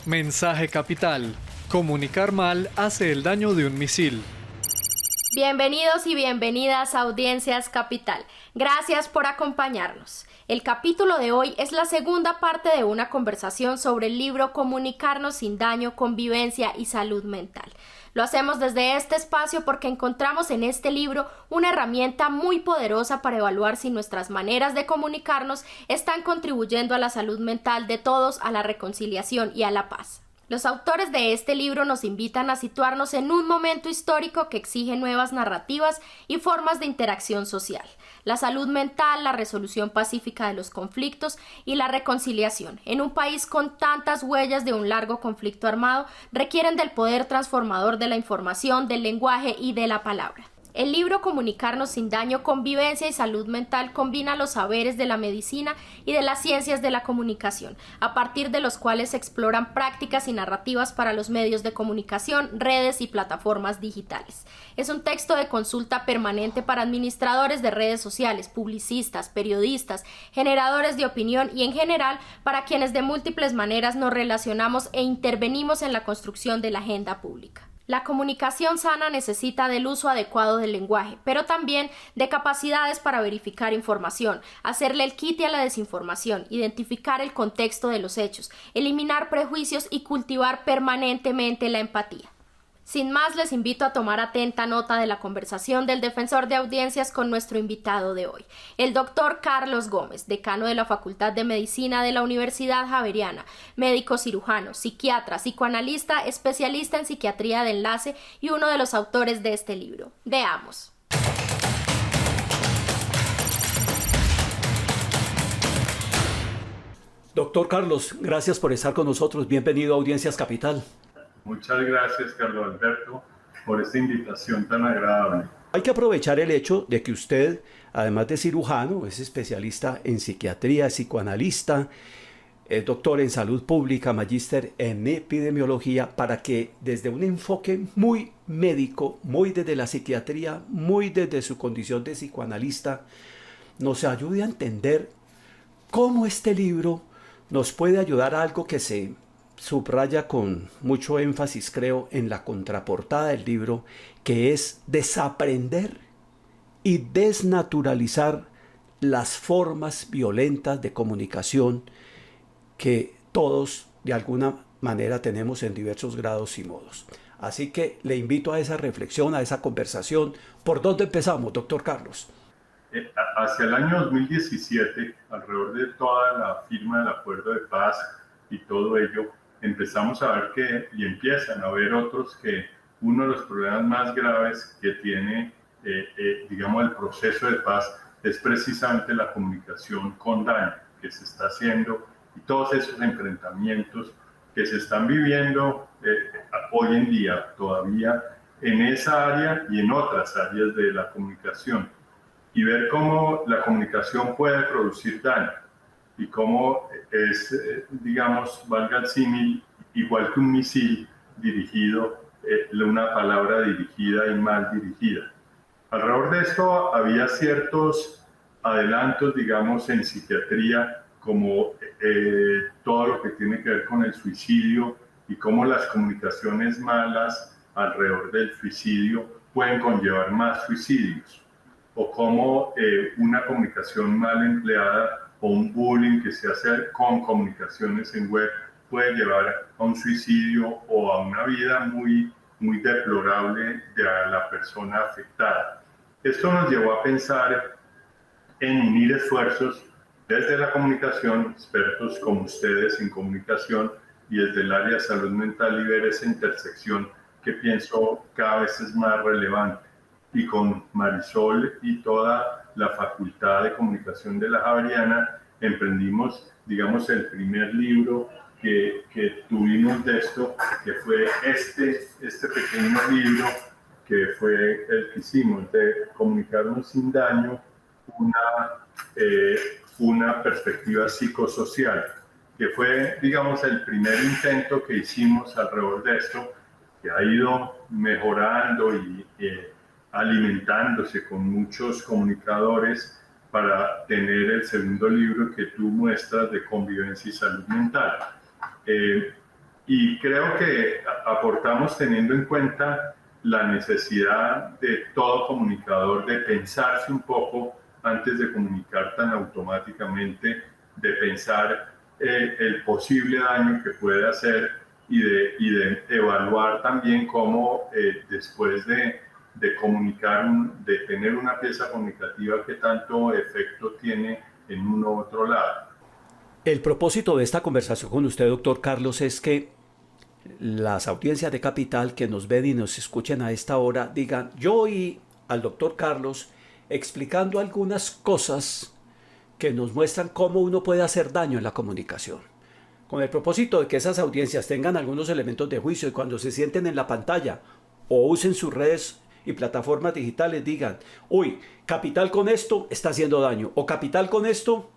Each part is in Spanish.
Mensaje capital. Comunicar mal hace el daño de un misil. Bienvenidos y bienvenidas a Audiencias Capital. Gracias por acompañarnos. El capítulo de hoy es la segunda parte de una conversación sobre el libro Comunicarnos sin daño, convivencia y salud mental. Lo hacemos desde este espacio porque encontramos en este libro una herramienta muy poderosa para evaluar si nuestras maneras de comunicarnos están contribuyendo a la salud mental de todos, a la reconciliación y a la paz. Los autores de este libro nos invitan a situarnos en un momento histórico que exige nuevas narrativas y formas de interacción social. La salud mental, la resolución pacífica de los conflictos y la reconciliación, en un país con tantas huellas de un largo conflicto armado, requieren del poder transformador de la información, del lenguaje y de la palabra. El libro Comunicarnos sin daño, convivencia y salud mental combina los saberes de la medicina y de las ciencias de la comunicación, a partir de los cuales se exploran prácticas y narrativas para los medios de comunicación, redes y plataformas digitales. Es un texto de consulta permanente para administradores de redes sociales, publicistas, periodistas, generadores de opinión y en general para quienes de múltiples maneras nos relacionamos e intervenimos en la construcción de la agenda pública. La comunicación sana necesita del uso adecuado del lenguaje, pero también de capacidades para verificar información, hacerle el quite a la desinformación, identificar el contexto de los hechos, eliminar prejuicios y cultivar permanentemente la empatía. Sin más, les invito a tomar atenta nota de la conversación del defensor de audiencias con nuestro invitado de hoy, el doctor Carlos Gómez, decano de la Facultad de Medicina de la Universidad Javeriana, médico cirujano, psiquiatra, psicoanalista, especialista en psiquiatría de enlace y uno de los autores de este libro. Veamos. Doctor Carlos, gracias por estar con nosotros. Bienvenido a Audiencias Capital. Muchas gracias, Carlos Alberto, por esta invitación tan agradable. Hay que aprovechar el hecho de que usted, además de cirujano, es especialista en psiquiatría, psicoanalista, es doctor en salud pública, magíster en epidemiología, para que desde un enfoque muy médico, muy desde la psiquiatría, muy desde su condición de psicoanalista, nos ayude a entender cómo este libro nos puede ayudar a algo que se subraya con mucho énfasis, creo, en la contraportada del libro, que es desaprender y desnaturalizar las formas violentas de comunicación que todos de alguna manera tenemos en diversos grados y modos. Así que le invito a esa reflexión, a esa conversación. ¿Por dónde empezamos, doctor Carlos? Hacia el año 2017, alrededor de toda la firma del acuerdo de paz y todo ello, empezamos a ver y empiezan a ver otros que uno de los problemas más graves que tiene, digamos, el proceso de paz es precisamente la comunicación con daño que se está haciendo y todos esos enfrentamientos que se están viviendo hoy en día todavía en esa área y en otras áreas de la comunicación, y ver cómo la comunicación puede producir daño y cómo es, digamos, valga el símil, igual que un misil dirigido, una palabra dirigida y mal dirigida. Alrededor de esto había ciertos adelantos, digamos, en psiquiatría, como todo lo que tiene que ver con el suicidio y cómo las comunicaciones malas alrededor del suicidio pueden conllevar más suicidios, o cómo una comunicación mal empleada o un bullying que se hace con comunicaciones en web puede llevar a un suicidio o a una vida muy, muy deplorable de la persona afectada. Esto nos llevó a pensar en unir esfuerzos desde la comunicación, expertos como ustedes en comunicación, y desde el área de salud mental, y ver esa intersección que pienso cada vez es más relevante. Y con Marisol y toda la Facultad de Comunicación de la Javeriana emprendimos, digamos, el primer libro que tuvimos de esto, que fue este pequeño libro, que fue el que hicimos, de Comunicarnos sin daño, una perspectiva psicosocial, que fue, digamos, el primer intento que hicimos alrededor de esto, que ha ido mejorando y alimentándose con muchos comunicadores para tener el segundo libro que tú muestras de convivencia y salud mental. Y creo que aportamos teniendo en cuenta la necesidad de todo comunicador de pensarse un poco antes de comunicar tan automáticamente, de pensar el posible daño que puede hacer y de evaluar también cómo después de comunicar, de tener una pieza comunicativa, qué tanto efecto tiene en uno u otro lado. El propósito de esta conversación con usted, doctor Carlos, es que las audiencias de Capital que nos ven y nos escuchen a esta hora digan, yo oí al doctor Carlos explicando algunas cosas que nos muestran cómo uno puede hacer daño en la comunicación. Con el propósito de que esas audiencias tengan algunos elementos de juicio y cuando se sienten en la pantalla o usen sus redes y plataformas digitales digan, uy, Capital con esto está haciendo daño o Capital con esto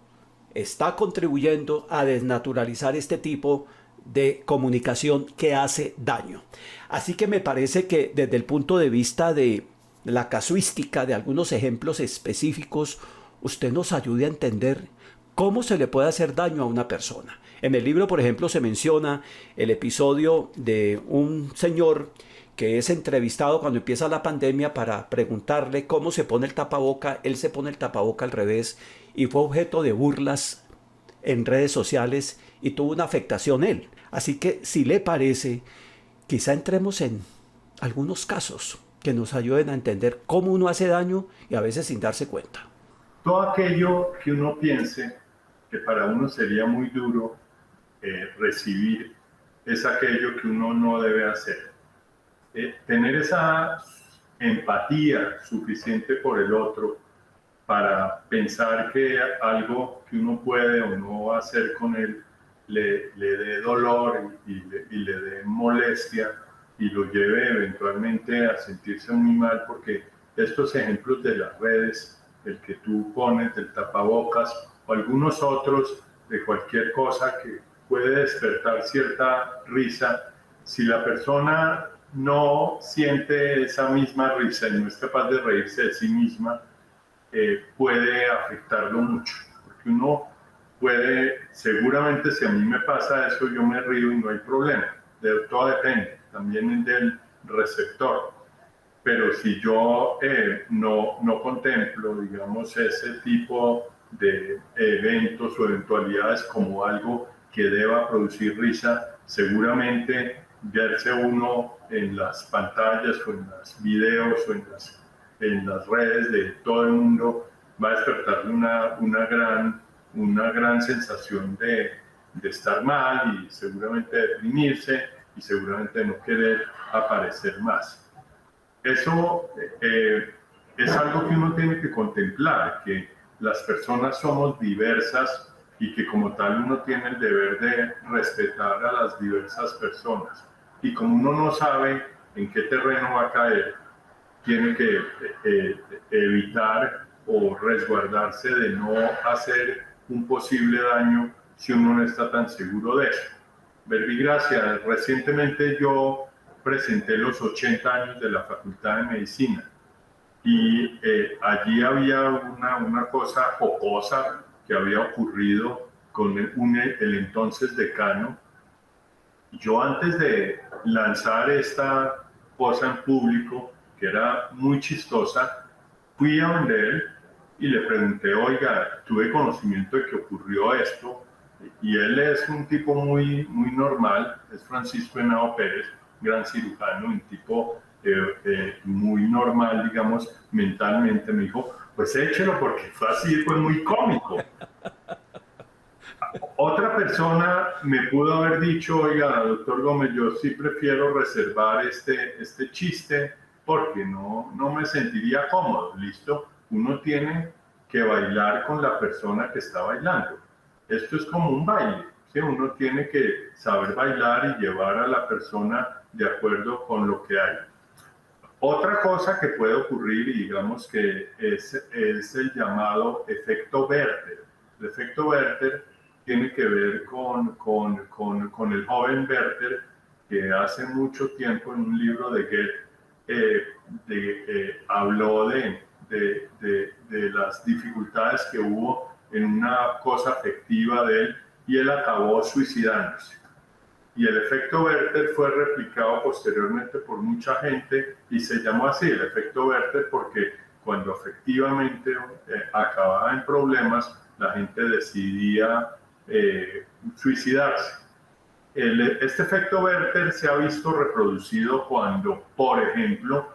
está contribuyendo a desnaturalizar este tipo de comunicación que hace daño. Así que me parece que desde el punto de vista de la casuística de algunos ejemplos específicos, usted nos ayude a entender cómo se le puede hacer daño a una persona. En el libro, por ejemplo, se menciona el episodio de un señor que es entrevistado cuando empieza la pandemia para preguntarle cómo se pone el tapaboca. Él se pone el tapaboca al revés y fue objeto de burlas en redes sociales y tuvo una afectación él. Así que si le parece, quizá entremos en algunos casos que nos ayuden a entender cómo uno hace daño y a veces sin darse cuenta. Todo aquello que uno piense que para uno sería muy duro recibir es aquello que uno no debe hacer. Tener esa empatía suficiente por el otro para pensar que algo que uno puede o no hacer con él le dé dolor y le dé molestia y lo lleve eventualmente a sentirse muy mal, porque estos ejemplos de las redes, el que tú pones del tapabocas o algunos otros de cualquier cosa que puede despertar cierta risa, si la persona no siente esa misma risa y no es capaz de reírse de sí misma, puede afectarlo mucho, porque uno puede, seguramente si a mí me pasa eso, yo me río y no hay problema, todo depende, también del receptor, pero si yo no contemplo, digamos, ese tipo de eventos o eventualidades como algo que deba producir risa, seguramente verse uno en las pantallas o en los videos o en las redes de todo el mundo va a despertarle una gran sensación de estar mal y seguramente deprimirse y seguramente no querer aparecer más. Eso es algo que uno tiene que contemplar, que las personas somos diversas y que como tal uno tiene el deber de respetar a las diversas personas. Y como uno no sabe en qué terreno va a caer, tiene que evitar o resguardarse de no hacer un posible daño si uno no está tan seguro de eso. Verbigracia, recientemente yo presenté los 80 años de la Facultad de Medicina y allí había una cosa jocosa que había ocurrido con el entonces decano. Yo antes de lanzar esta cosa en público, que era muy chistosa, fui a donde él y le pregunté, oiga, tuve conocimiento de que ocurrió esto, y él es un tipo muy normal, es Francisco Henao Pérez, gran cirujano, un tipo muy normal, digamos, mentalmente. Me dijo, pues échelo porque fue así, fue muy cómico. Otra persona me pudo haber dicho, oiga, doctor Gómez, yo sí prefiero reservar este chiste porque no me sentiría cómodo. Listo, uno tiene que bailar con la persona que está bailando. Esto es como un baile, ¿sí? Uno tiene que saber bailar y llevar a la persona de acuerdo con lo que hay. Otra cosa que puede ocurrir, y digamos que es el llamado efecto Werther. El efecto Werther tiene que ver con el joven Werther, que hace mucho tiempo en un libro de Goethe habló de las dificultades que hubo en una cosa afectiva de él y él acabó suicidándose. y el efecto Werther fue replicado posteriormente por mucha gente y se llamó así el efecto Werther porque cuando efectivamente acababa en problemas, la gente decidía suicidarse. Este efecto Werther se ha visto reproducido cuando, por ejemplo,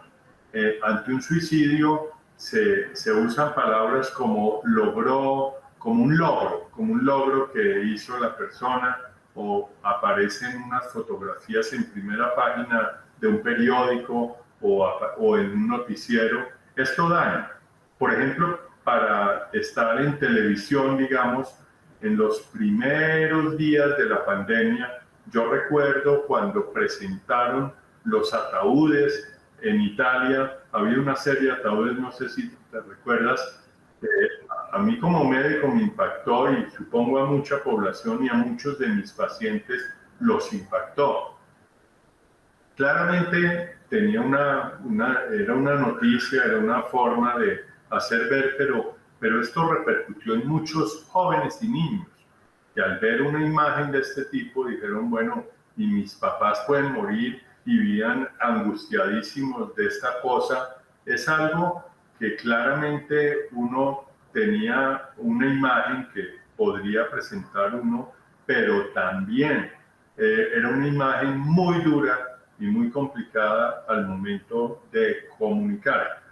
ante un suicidio se usan palabras como logró, como un logro que hizo la persona, o aparecen unas fotografías en primera página de un periódico o en un noticiero. Esto daña. Por ejemplo, para estar en televisión, digamos, en los primeros días de la pandemia, yo recuerdo cuando presentaron los ataúdes en Italia, había una serie de ataúdes, no sé si te recuerdas, a mí como médico me impactó y supongo a mucha población y a muchos de mis pacientes los impactó. Claramente tenía era una noticia, era una forma de hacer ver, pero esto repercutió en muchos jóvenes y niños, que al ver una imagen de este tipo dijeron, bueno, y mis papás pueden morir, y vivían angustiadísimos de esta cosa. Es algo que claramente uno tenía una imagen que podría presentar uno, pero también era una imagen muy dura y muy complicada al momento de comunicar.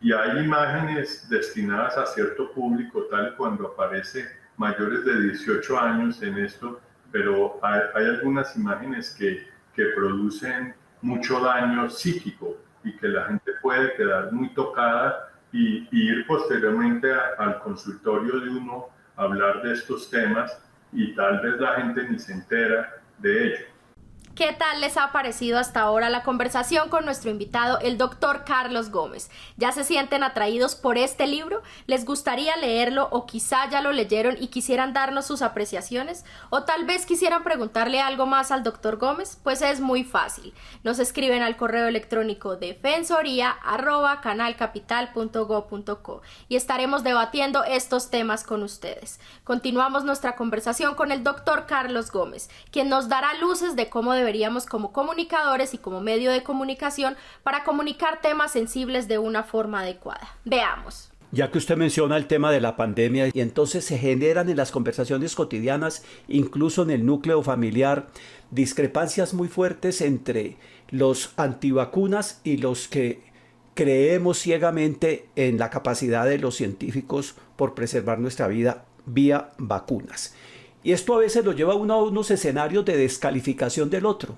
Y hay imágenes destinadas a cierto público, tal cuando aparece mayores de 18 años en esto, pero hay algunas imágenes que producen mucho daño psíquico y que la gente puede quedar muy tocada y ir posteriormente al consultorio de uno a hablar de estos temas y tal vez la gente ni se entera de ello. ¿Qué tal les ha parecido hasta ahora la conversación con nuestro invitado, el doctor Carlos Gómez? ¿Ya se sienten atraídos por este libro? ¿Les gustaría leerlo o quizá ya lo leyeron y quisieran darnos sus apreciaciones? ¿O tal vez quisieran preguntarle algo más al doctor Gómez? Pues es muy fácil. Nos escriben al correo electrónico defensoría@canalcapital.go.co y estaremos debatiendo estos temas con ustedes. Continuamos nuestra conversación con el doctor Carlos Gómez, quien nos dará luces de cómo deberíamos como comunicadores y como medio de comunicación para comunicar temas sensibles de una forma adecuada. Veamos. Ya que usted menciona el tema de la pandemia, y entonces se generan en las conversaciones cotidianas, incluso en el núcleo familiar, discrepancias muy fuertes entre los antivacunas y los que creemos ciegamente en la capacidad de los científicos por preservar nuestra vida vía vacunas. Y esto a veces lo lleva a unos escenarios de descalificación del otro.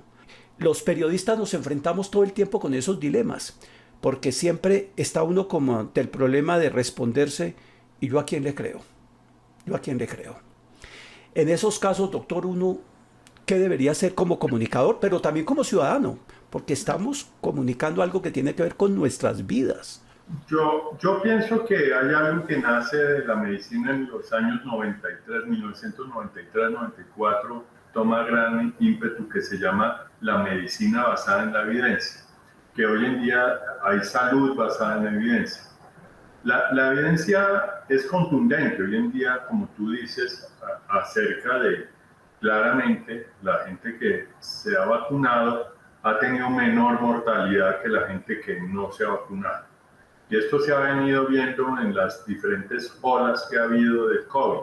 Los periodistas nos enfrentamos todo el tiempo con esos dilemas, porque siempre está uno como ante el problema de responderse, ¿y yo a quién le creo? ¿Yo a quién le creo? En esos casos, doctor, uno, ¿qué debería hacer como comunicador, pero también como ciudadano? Porque estamos comunicando algo que tiene que ver con nuestras vidas. Yo pienso que hay algo que nace de la medicina en los años 1993-94, toma gran ímpetu, que se llama la medicina basada en la evidencia, que hoy en día hay salud basada en la evidencia. La evidencia es contundente hoy en día, como tú dices, acerca de claramente la gente que se ha vacunado ha tenido menor mortalidad que la gente que no se ha vacunado. Y esto se ha venido viendo en las diferentes olas que ha habido del COVID.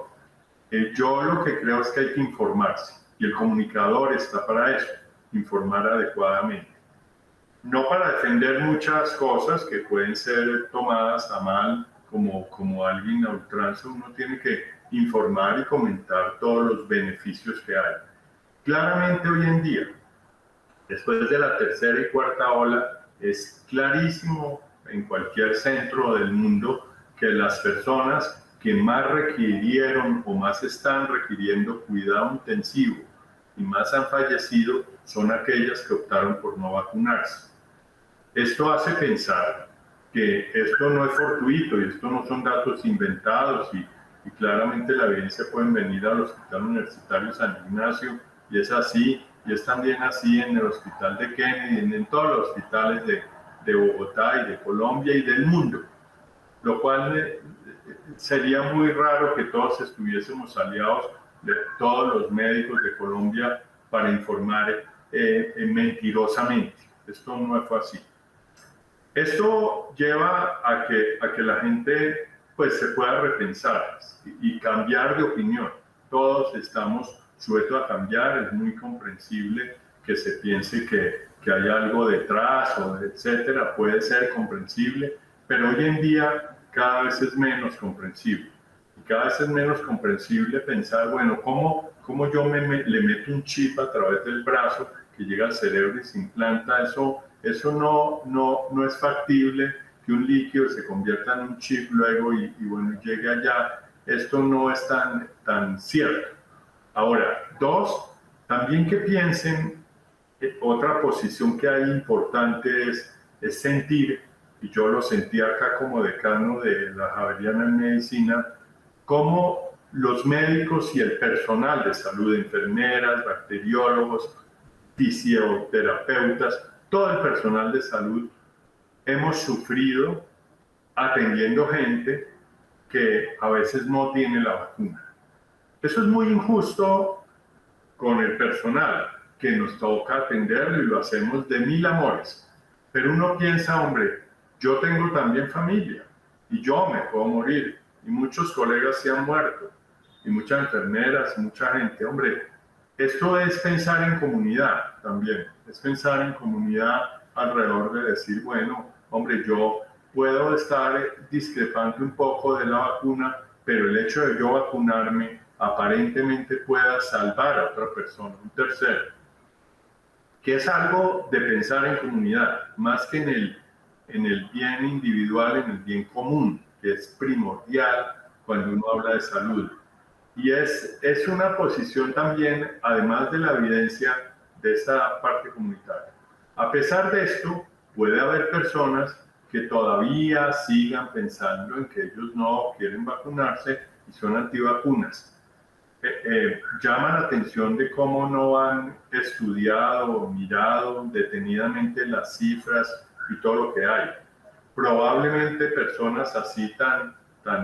Yo lo que creo es que hay que informarse, y el comunicador está para eso, informar adecuadamente. No para defender muchas cosas que pueden ser tomadas a mal como alguien a ultranza. Uno tiene que informar y comentar todos los beneficios que hay. Claramente hoy en día, después de la tercera y cuarta ola, es clarísimo en cualquier centro del mundo que las personas que más requirieron o más están requiriendo cuidado intensivo y más han fallecido son aquellas que optaron por no vacunarse. Esto hace pensar que esto no es fortuito y esto no son datos inventados y claramente la evidencia puede venir al Hospital Universitario San Ignacio y es así, y es también así en el Hospital de Kennedy, en todos los hospitales de Bogotá y de Colombia y del mundo, lo cual sería muy raro que todos estuviésemos aliados, de todos los médicos de Colombia, para informar mentirosamente. Esto no fue así. Esto lleva a que la gente pues, se pueda repensar y cambiar de opinión. Todos estamos sujetos a cambiar, es muy comprensible que se piense que hay algo detrás, o etcétera, puede ser comprensible, pero hoy en día cada vez es menos comprensible. Y cada vez es menos comprensible pensar, bueno, ¿cómo yo le meto un chip a través del brazo que llega al cerebro y se implanta? Eso no es factible, que un líquido se convierta en un chip luego y bueno, llegue allá. Esto no es tan cierto. Ahora, dos, también que piensen, otra posición que hay importante es sentir, y yo lo sentí acá como decano de la Javeriana en Medicina, cómo los médicos y el personal de salud, enfermeras, bacteriólogos, fisioterapeutas, todo el personal de salud, hemos sufrido atendiendo gente que a veces no tiene la vacuna. Eso es muy injusto con el personal, que nos toca atenderlo y lo hacemos de mil amores. Pero uno piensa, hombre, yo tengo también familia y yo me puedo morir y muchos colegas se han muerto y muchas enfermeras, mucha gente. Hombre, esto es pensar en comunidad también, es pensar en comunidad alrededor de decir, bueno, hombre, yo puedo estar discrepante un poco de la vacuna, pero el hecho de yo vacunarme aparentemente pueda salvar a otra persona, un tercero, que es algo de pensar en comunidad, más que en el bien individual, en el bien común, que es primordial cuando uno habla de salud. Y es una posición también, además de la evidencia de esa parte comunitaria. A pesar de esto, puede haber personas que todavía sigan pensando en que ellos no quieren vacunarse y son antivacunas. Llama la atención de cómo no han estudiado o mirado detenidamente las cifras y todo lo que hay. Probablemente personas así tan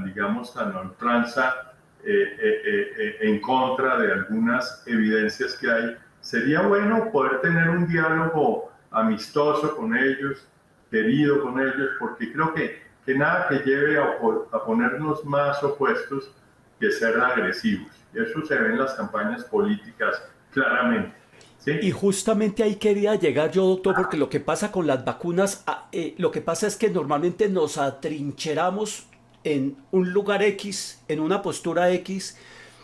digamos, tan a ultranza en contra de algunas evidencias que hay, sería bueno poder tener un diálogo amistoso con ellos, querido con ellos, porque creo que nada que lleve a ponernos más opuestos que ser agresivos. Y eso se ve en las campañas políticas claramente. ¿Sí? Y justamente ahí quería llegar yo, doctor, porque lo que pasa con las vacunas, lo que pasa es que normalmente nos atrincheramos en un lugar X, en una postura X,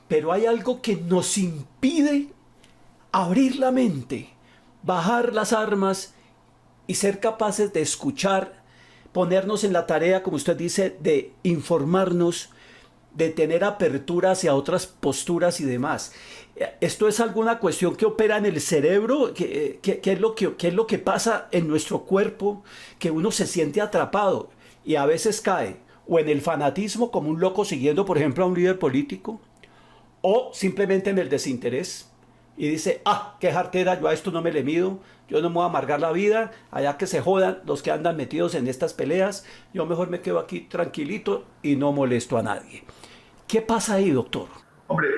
pero hay algo que nos impide abrir la mente, bajar las armas y ser capaces de escuchar, ponernos en la tarea, como usted dice, de informarnos, de tener apertura hacia otras posturas y demás. ¿Esto es alguna cuestión que opera en el cerebro? ¿Qué es lo que pasa en nuestro cuerpo? Que uno se siente atrapado y a veces cae o en el fanatismo como un loco siguiendo, por ejemplo, a un líder político, o simplemente en el desinterés y dice, qué jartera, yo a esto no me le mido, yo no me voy a amargar la vida, allá que se jodan los que andan metidos en estas peleas, yo mejor me quedo aquí tranquilito y no molesto a nadie. ¿Qué pasa ahí, doctor? Hombre,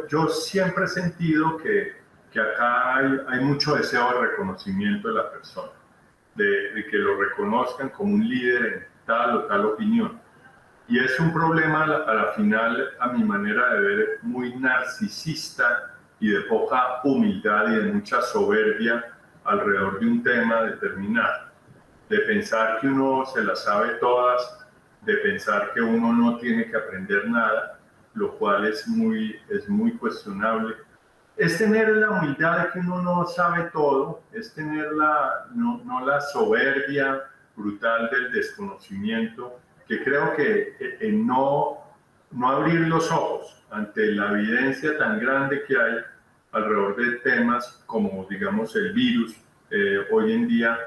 yo siempre he sentido que acá hay mucho deseo de reconocimiento de la persona, de que lo reconozcan como un líder en tal o tal opinión. Y es un problema a la final, a mi manera de ver, muy narcisista y de poca humildad y de mucha soberbia alrededor de un tema determinado. De pensar que uno se las sabe todas, de pensar que uno no tiene que aprender nada, lo cual es muy cuestionable. Es tener la humildad de que uno no sabe todo, es tener no la soberbia brutal del desconocimiento, que creo que no abrir los ojos ante la evidencia tan grande que hay alrededor de temas como, digamos, el virus hoy en día,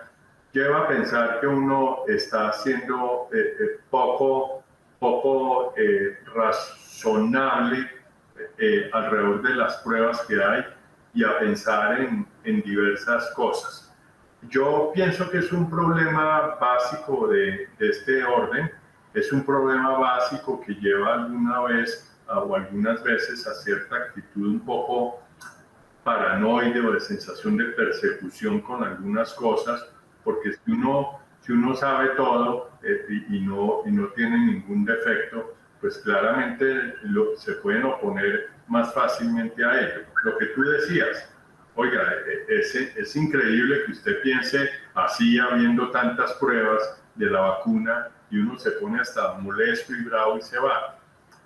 lleva a pensar que uno está siendo poco razonable alrededor de las pruebas que hay y a pensar en diversas cosas. Yo pienso que es un problema básico de este orden, es un problema básico que lleva alguna vez o algunas veces a cierta actitud un poco paranoide o de sensación de persecución con algunas cosas, porque si uno sabe todo y no tiene ningún defecto, pues claramente se pueden oponer más fácilmente a ello. Lo que tú decías, oiga, es increíble que usted piense así habiendo tantas pruebas de la vacuna y uno se pone hasta molesto y bravo y se va,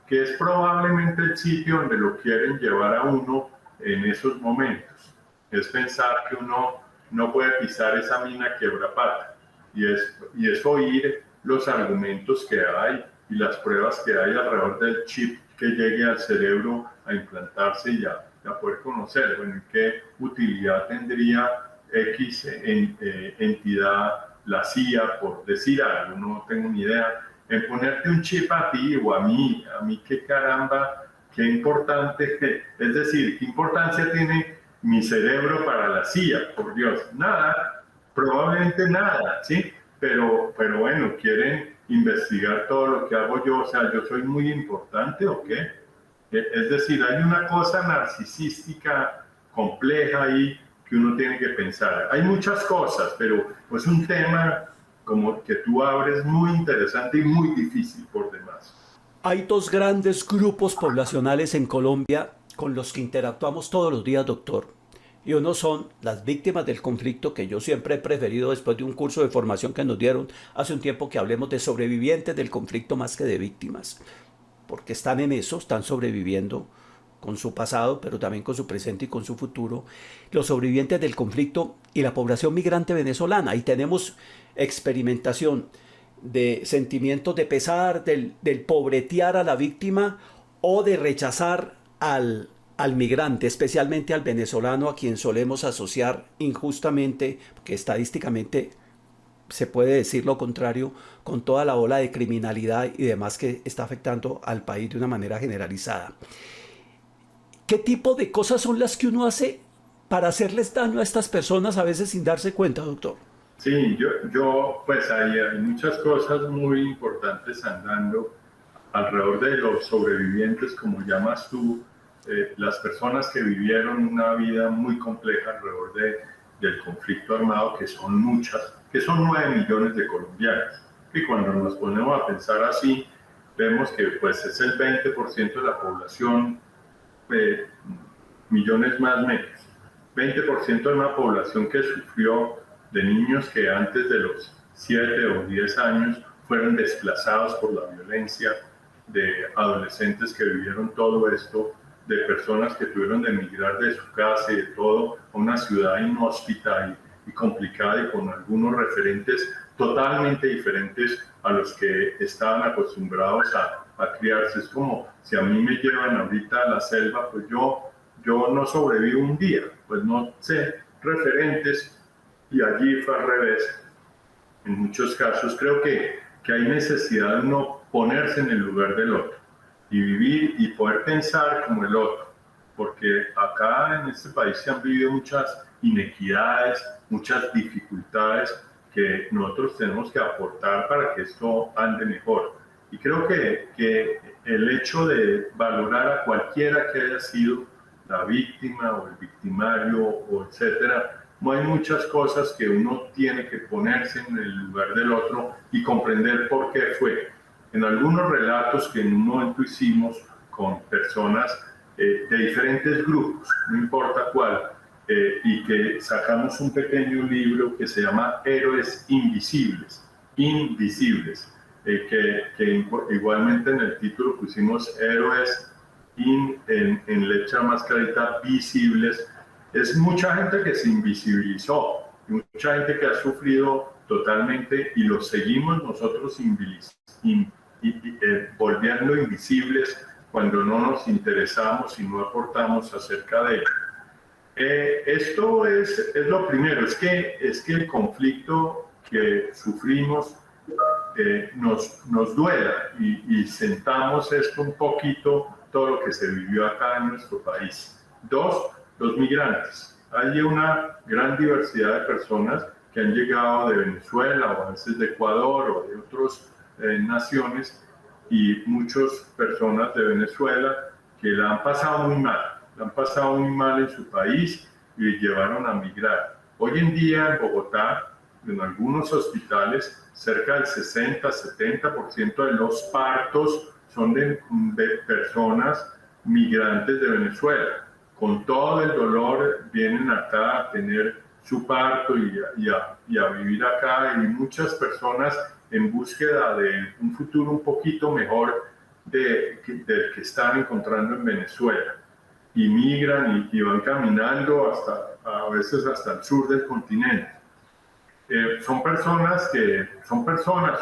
que es probablemente el sitio donde lo quieren llevar a uno en esos momentos. Es pensar que uno no puede pisar esa mina quebrapata y es oír los argumentos que hay y las pruebas que hay alrededor del chip que llegue al cerebro a implantarse y a poder conocer, bueno, qué utilidad tendría X entidad, la CIA, por decir algo, no tengo ni idea, en ponerte un chip a ti o a mí qué caramba, qué importante, es decir, qué importancia tiene mi cerebro para la CIA, por Dios, nada, probablemente nada, ¿sí? Pero bueno, quieren investigar todo lo que hago yo, o sea, ¿yo soy muy importante o qué? Es decir, hay una cosa narcisística compleja ahí que uno tiene que pensar. Hay muchas cosas, pero es un tema como que tú abres muy interesante y muy difícil por demás. Hay dos grandes grupos poblacionales en Colombia con los que interactuamos todos los días, doctor. Y uno son las víctimas del conflicto, que yo siempre he preferido, después de un curso de formación que nos dieron hace un tiempo, que hablemos de sobrevivientes del conflicto más que de víctimas, porque están en eso, están sobreviviendo con su pasado, pero también con su presente y con su futuro, los sobrevivientes del conflicto y la población migrante venezolana. Y tenemos experimentación de sentimientos de pesar, del pobretear a la víctima o de rechazar al migrante, especialmente al venezolano, a quien solemos asociar injustamente, porque estadísticamente se puede decir lo contrario, con toda la ola de criminalidad y demás que está afectando al país de una manera generalizada. ¿Qué tipo de cosas son las que uno hace para hacerles daño a estas personas a veces sin darse cuenta, doctor? Sí, yo pues hay muchas cosas muy importantes andando alrededor de los sobrevivientes, como llamas tú, las personas que vivieron una vida muy compleja alrededor del conflicto armado, que son muchas, que son 9 millones de colombianos. Y cuando nos ponemos a pensar así, vemos que pues es el 20% de la población, millones más menos. 20% de una población que sufrió, de niños que antes de los 7 o 10 años fueron desplazados por la violencia, de adolescentes que vivieron todo esto, de personas que tuvieron de emigrar de su casa y de todo a una ciudad inhóspita y complicada y con algunos referentes totalmente diferentes a los que estaban acostumbrados a criarse. Es como si a mí me llevan ahorita a la selva, pues yo no sobrevivo un día, pues no sé referentes, y allí fue al revés. En muchos casos creo que hay necesidad de uno ponerse en el lugar del otro y vivir y poder pensar como el otro, porque acá en este país se han vivido muchas inequidades, muchas dificultades que nosotros tenemos que aportar para que esto ande mejor. Y creo que el hecho de valorar a cualquiera que haya sido la víctima o el victimario o etcétera, no hay muchas cosas que uno tiene que ponerse en el lugar del otro y comprender por qué fue. En algunos relatos que en un momento hicimos con personas de diferentes grupos, no importa cuál, y que sacamos un pequeño libro que se llama Héroes Invisibles, que igualmente en el título pusimos Héroes en letra más clarita visibles. Es mucha gente que se invisibilizó, mucha gente que ha sufrido totalmente y los seguimos nosotros volviendo invisibles cuando no nos interesamos y no aportamos acerca de ello. Esto es lo primero, es que el conflicto que sufrimos nos duela y sentamos esto un poquito, todo lo que se vivió acá en nuestro país. Dos, los migrantes. Hay una gran diversidad de personas que han llegado de Venezuela o a veces de Ecuador o de otras naciones, y muchas personas de Venezuela que la han pasado muy mal, la han pasado muy mal en su país y llevaron a migrar. Hoy en día en Bogotá, en algunos hospitales, cerca del 60-70% de los partos son de personas migrantes de Venezuela. Con todo el dolor vienen acá a tener su parto y a vivir acá, y muchas personas en búsqueda de un futuro un poquito mejor del que están encontrando en Venezuela. Y migran y van caminando a veces hasta el sur del continente. Son personas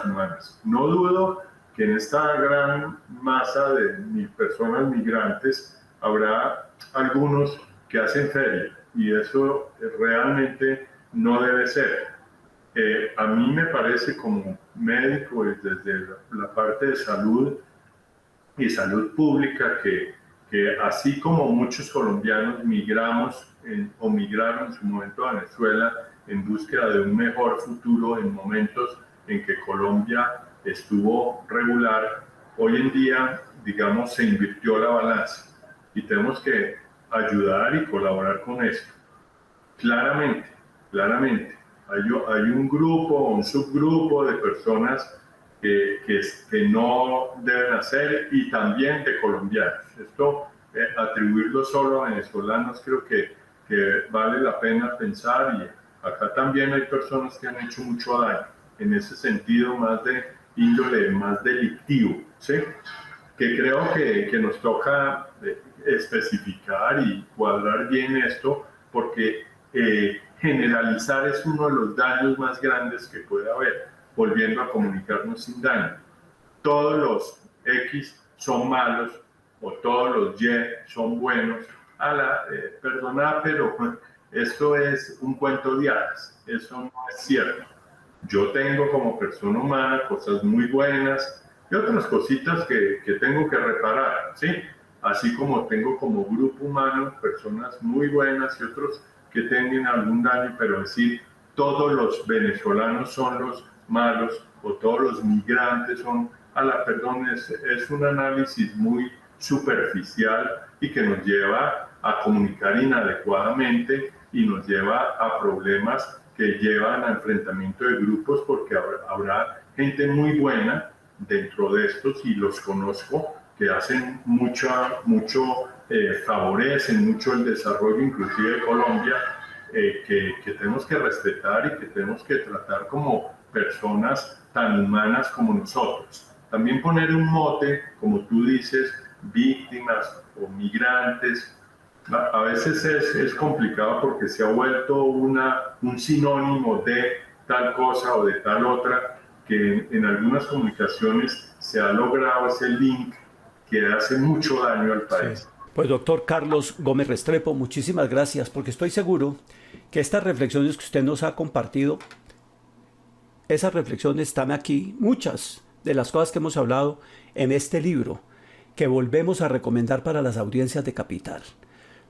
humanas. No dudo que en esta gran masa de personas migrantes habrá algunos que hacen feria, y eso realmente no debe ser. A mí me parece, como médico y desde la parte de salud y salud pública, que así como muchos colombianos migraron en su momento a Venezuela en búsqueda de un mejor futuro en momentos en que Colombia estuvo regular, hoy en día, digamos, se invirtió la balanza y tenemos que ayudar y colaborar con esto. Claramente, hay un grupo, un subgrupo de personas que no deben hacer, y también de colombianos. Esto, atribuirlo solo a venezolanos, creo que vale la pena pensar, y acá también hay personas que han hecho mucho daño, en ese sentido más de índole más delictivo, ¿sí? Que creo que nos toca especificar y cuadrar bien esto, porque generalizar es uno de los daños más grandes que puede haber, volviendo a comunicarnos sin daño. Todos los X son malos o todos los Y son buenos. Perdona, pero esto es un cuento de hadas, eso no es cierto. Yo tengo como persona humana cosas muy buenas y otras cositas que tengo que reparar, ¿sí? Así como tengo como grupo humano personas muy buenas y otros que tienen algún daño, pero decir todos los venezolanos son los malos o todos los migrantes son, es un análisis muy superficial y que nos lleva a comunicar inadecuadamente y nos lleva a problemas que llevan a enfrentamiento de grupos, porque habrá gente muy buena dentro de estos, y los conozco, que hacen favorecen mucho el desarrollo inclusive de Colombia, que tenemos que respetar y que tenemos que tratar como personas tan humanas como nosotros. También poner un mote, como tú dices, víctimas o migrantes, a veces es complicado porque se ha vuelto un sinónimo de tal cosa o de tal otra, que en algunas comunicaciones se ha logrado ese link que hace mucho daño al país. Sí. Pues doctor Carlos Gómez Restrepo, muchísimas gracias, porque estoy seguro que estas reflexiones que usted nos ha compartido, esas reflexiones están aquí, muchas de las cosas que hemos hablado en este libro, que volvemos a recomendar para las audiencias de Capital.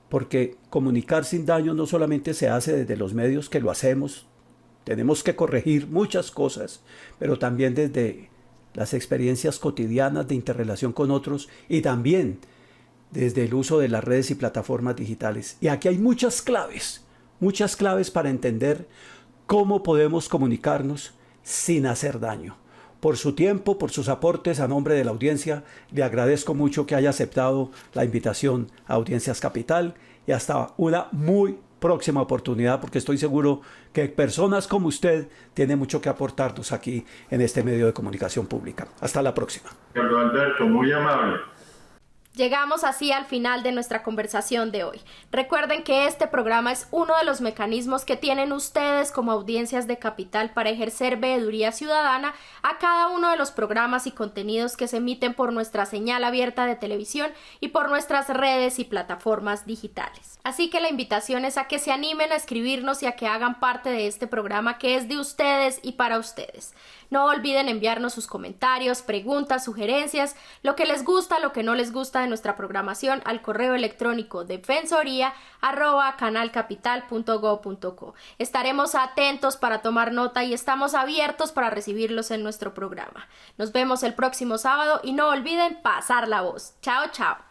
Porque comunicar sin daño no solamente se hace desde los medios, que lo hacemos, tenemos que corregir muchas cosas, pero también desde las experiencias cotidianas de interrelación con otros, y también desde el uso de las redes y plataformas digitales. Y aquí hay muchas claves para entender cómo podemos comunicarnos sin hacer daño. Por su tiempo, por sus aportes, a nombre de la audiencia, le agradezco mucho que haya aceptado la invitación a Audiencias Capital, y hasta una muy próxima oportunidad, porque estoy seguro que personas como usted tienen mucho que aportarnos aquí en este medio de comunicación pública. Hasta la próxima. Carlos Alberto, muy amable. Llegamos así al final de nuestra conversación de hoy. Recuerden que este programa es uno de los mecanismos que tienen ustedes como audiencias de Capital para ejercer veeduría ciudadana a cada uno de los programas y contenidos que se emiten por nuestra señal abierta de televisión y por nuestras redes y plataformas digitales. Así que la invitación es a que se animen a escribirnos y a que hagan parte de este programa, que es de ustedes y para ustedes. No olviden enviarnos sus comentarios, preguntas, sugerencias, lo que les gusta, lo que no les gusta de nuestra programación al correo electrónico defensoría@canalcapital.go.co. Estaremos atentos para tomar nota y estamos abiertos para recibirlos en nuestro programa. Nos vemos el próximo sábado y no olviden pasar la voz. Chao, chao.